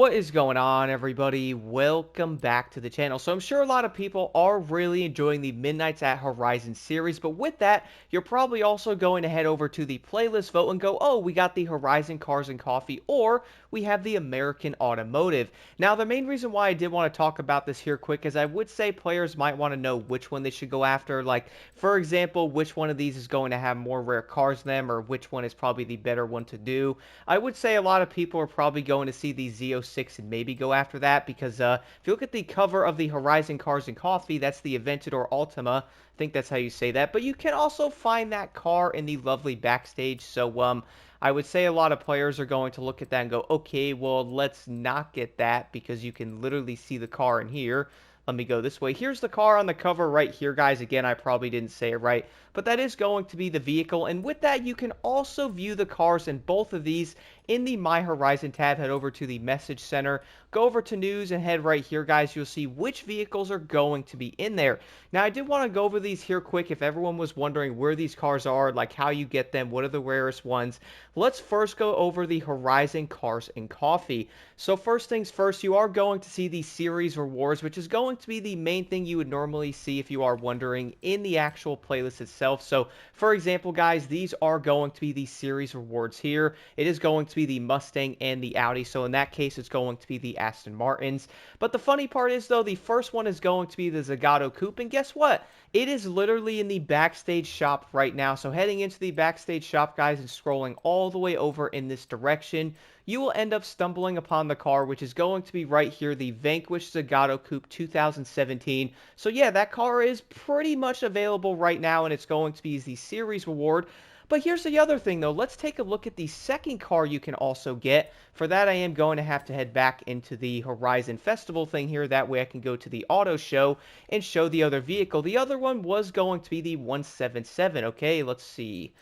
What is going on, everybody? Welcome back to the channel. So I'm sure a lot of people are really enjoying the Midnights at Horizon series, but with that, you're probably also going to head over to the playlist vote and go, oh, we got the Horizon Cars and Coffee, or we have the American Automotive. Now, the main reason why I did want to talk about this here quick is I would say players might want to know which one they should go after. Like, for example, which one of these is going to have more rare cars than them, or which one is probably the better one to do. I would say a lot of people are probably going to see the Z06 and maybe go after that because if you look at the cover of the Horizon Cars and Coffee, that's the Aventador Ultima. I think that's how you say that. But you can also find that car in the lovely backstage. So I would say a lot of players are going to look at that and go, okay, well, let's not get that because you can literally see the car in here. Let me go this way. Here's the car on the cover right here, guys. Again, I probably didn't say it right, but that is going to be the vehicle. And with that, you can also view the cars in both of these in the My Horizon tab. Head over to the message center, go over to news, and head right here, guys. You'll see which vehicles are going to be in there. Now, I did want to go over these here quick if everyone was wondering where these cars are, like how you get them, what are the rarest ones. Let's first go over the Horizon Cars and Coffee. So first things first, you are going to see the series rewards, which is going to be the main thing you would normally see if you are wondering in the actual playlist itself. So for example, guys, these are going to be the series rewards here. It is going to be the Mustang and the Audi. So in that case, it's going to be the Aston Martins. But the funny part is, though, the first one is going to be the Zagato Coupe. And guess what? It is literally in the backstage shop right now. So heading into the backstage shop, guys, and scrolling all the way over in this direction, you will end up stumbling upon the car, which is going to be right here, the Vanquish Zagato Coupe 2017. So yeah, that car is pretty much available right now, and it's going to be the series reward. But here's the other thing, though. Let's take a look at the second car you can also get. For that, I am going to have to head back into the Horizon Festival thing here. That way I can go to the auto show and show the other vehicle. The other one was going to be the 177. Okay, let's see.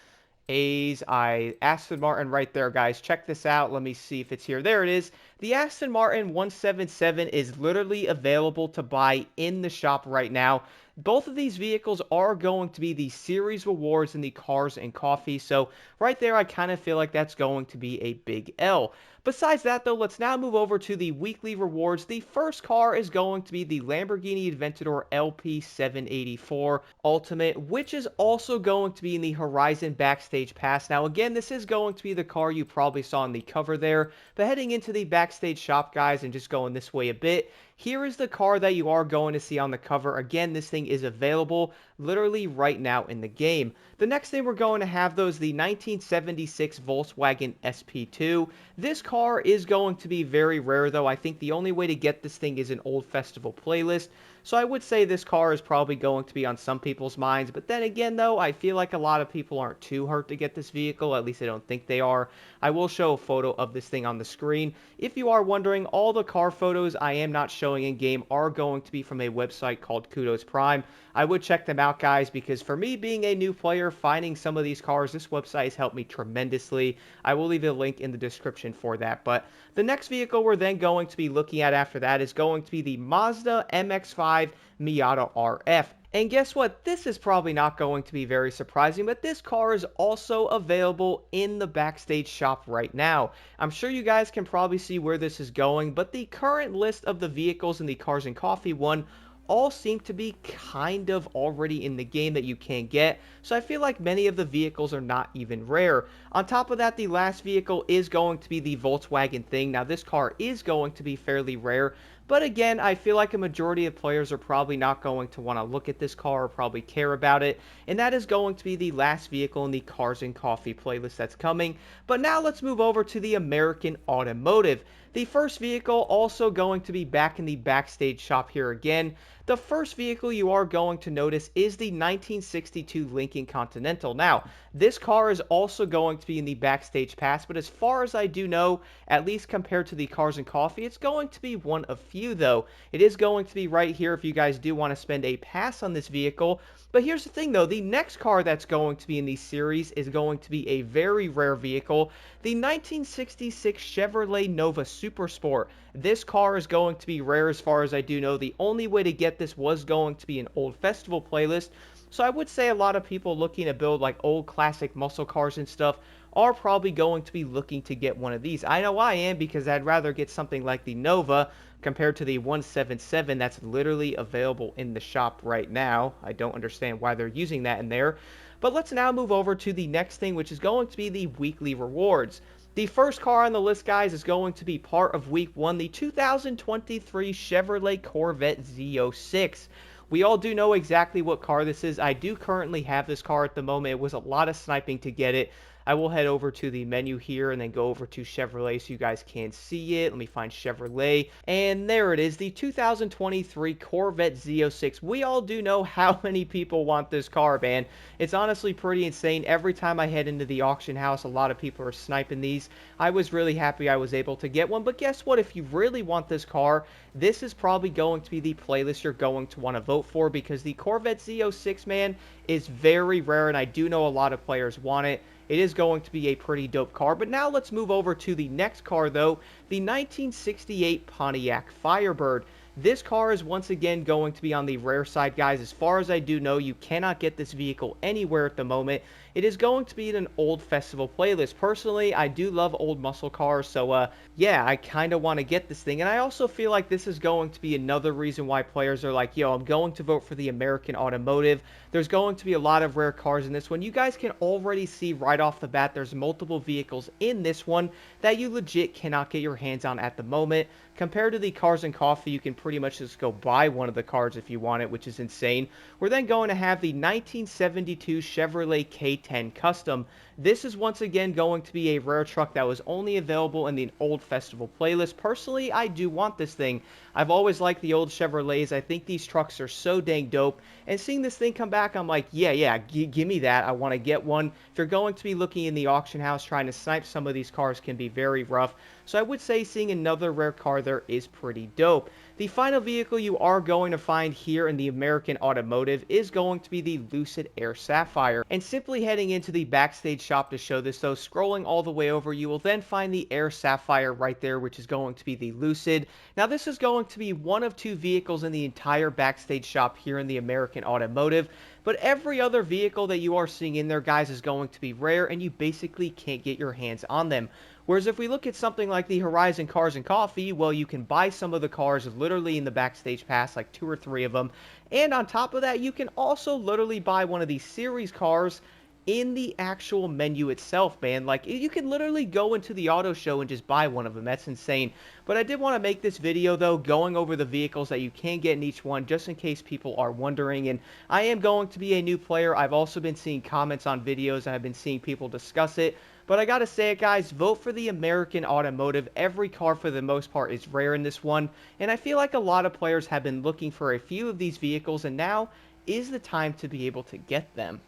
Aston Martin right there, guys. Check this out. Let me see if it's here. There it is. The Aston Martin 177 is literally available to buy in the shop right now. Both of these vehicles are going to be the series rewards in the Cars and Coffee. So right there, I kind of feel like that's going to be a big L. Besides that, though, let's now move over to the weekly rewards. The first car is going to be the Lamborghini Aventador LP784 Ultimate, which is also going to be in the Horizon Backstage Pass. Now, again, this is going to be the car you probably saw on the cover there, but heading into the backstage shop, guys, and just going this way a bit, here is the car that you are going to see on the cover. Again, this thing is available literally right now in the game. The next thing we're going to have, though, is the 1976 Volkswagen SP2. This car is going to be very rare, though. I think the only way to get this thing is an old festival playlist. So I would say this car is probably going to be on some people's minds. But then again, though, I feel like a lot of people aren't too hurt to get this vehicle. At least I don't think they are. I will show a photo of this thing on the screen. If you are wondering, all the car photos I am not showing in game are going to be from a website called Kudos Prime. I would check them out, guys, because for me being a new player, finding some of these cars, this website has helped me tremendously. I will leave a link in the description for that. But the next vehicle we're then going to be looking at after that is going to be the Mazda MX-5 Miata RF. And guess what? This is probably not going to be very surprising, but this car is also available in the backstage shop right now. I'm sure you guys can probably see where this is going, but the current list of the vehicles in the Cars and Coffee one all seem to be kind of already in the game that you can get, so I feel like many of the vehicles are not even rare. On top of that, the last vehicle is going to be the Volkswagen thing. Now, this car is going to be fairly rare, but again, I feel like a majority of players are probably not going to want to look at this car or probably care about it, and that is going to be the last vehicle in the Cars and Coffee playlist that's coming. But now let's move over to the American Automotive. The first vehicle also going to be back in the backstage shop here again. The first vehicle you are going to notice is the 1962 Lincoln Continental. Now, this car is also going to be in the backstage pass, but as far as I do know, at least compared to the Cars and Coffee, it's going to be one of few, though. It is going to be right here if you guys do want to spend a pass on this vehicle. But here's the thing, though. The next car that's going to be in the series is going to be a very rare vehicle, the 1966 Chevrolet Nova Super Sport. This car is going to be rare as far as I do know. The only way to get this was going to be an old festival playlist. So I would say a lot of people looking to build like old classic muscle cars and stuff are probably going to be looking to get one of these. I know I am, because I'd rather get something like the Nova compared to the 177 that's literally available in the shop right now. I don't understand why they're using that in there. But let's now move over to the next thing, which is going to be the weekly rewards. The first car on the list, guys, is going to be part of week 1, the 2023 Chevrolet Corvette Z06. We all do know exactly what car this is. I do currently have this car at the moment. It was a lot of sniping to get it. I will head over to the menu here and then go over to Chevrolet so you guys can see it. Let me find Chevrolet. And there it is, the 2023 Corvette Z06. We all do know how many people want this car, man. It's honestly pretty insane. Every time I head into the auction house, a lot of people are sniping these. I was really happy I was able to get one. But guess what? If you really want this car, this is probably going to be the playlist you're going to want to vote for, because the Corvette Z06, man, is very rare, and I do know a lot of players want it. It is going to be a pretty dope car. But now let's move over to the next car, though, the 1968 Pontiac Firebird. This car is once again going to be on the rare side, guys. As far as I do know, you cannot get this vehicle anywhere at the moment. It is going to be in an old festival playlist. Personally, I do love old muscle cars, so yeah, I kind of want to get this thing. And I also feel like this is going to be another reason why players are like, yo, I'm going to vote for the American Automotive. There's going to be a lot of rare cars in this one. You guys can already see right off the bat there's multiple vehicles in this one that you legit cannot get your hands on at the moment. Compared to the Cars and Coffee, you can pretty much just go buy one of the cars if you want it, which is insane. We're then going to have the 1972 Chevrolet K10 Custom. This is once again going to be a rare truck that was only available in the old festival playlist. Personally, I do want this thing. I've always liked the old Chevrolets. I think these trucks are so dang dope. And seeing this thing come back, I'm like, yeah, give me that. I want to get one. If you're going to be looking in the auction house trying to snipe some of these cars can be very rough. So I would say seeing another rare car there is pretty dope. The final vehicle you are going to find here in the American Automotive is going to be the Lucid Air Sapphire. And simply heading into the backstage shop to show this, though, scrolling all the way over, you will then find the Air Sapphire right there, which is going to be the Lucid. Now, this is going to be one of 2 vehicles in the entire backstage shop here in the American Automotive. But every other vehicle that you are seeing in there, guys, is going to be rare, and you basically can't get your hands on them. Whereas if we look at something like the Horizon Cars and Coffee, well, you can buy some of the cars literally in the backstage pass, like 2 or 3 of them. And on top of that, you can also literally buy one of these series cars in the actual menu itself, man. Like, you can literally go into the auto show and just buy one of them. That's insane. But I did want to make this video, though, going over the vehicles that you can get in each one, just in case people are wondering. And I am going to be a new player. I've also been seeing comments on videos, and I've been seeing people discuss it. But I gotta say it, guys, vote for the American Automotive. Every car, for the most part, is rare in this one. And I feel like a lot of players have been looking for a few of these vehicles, and now is the time to be able to get them.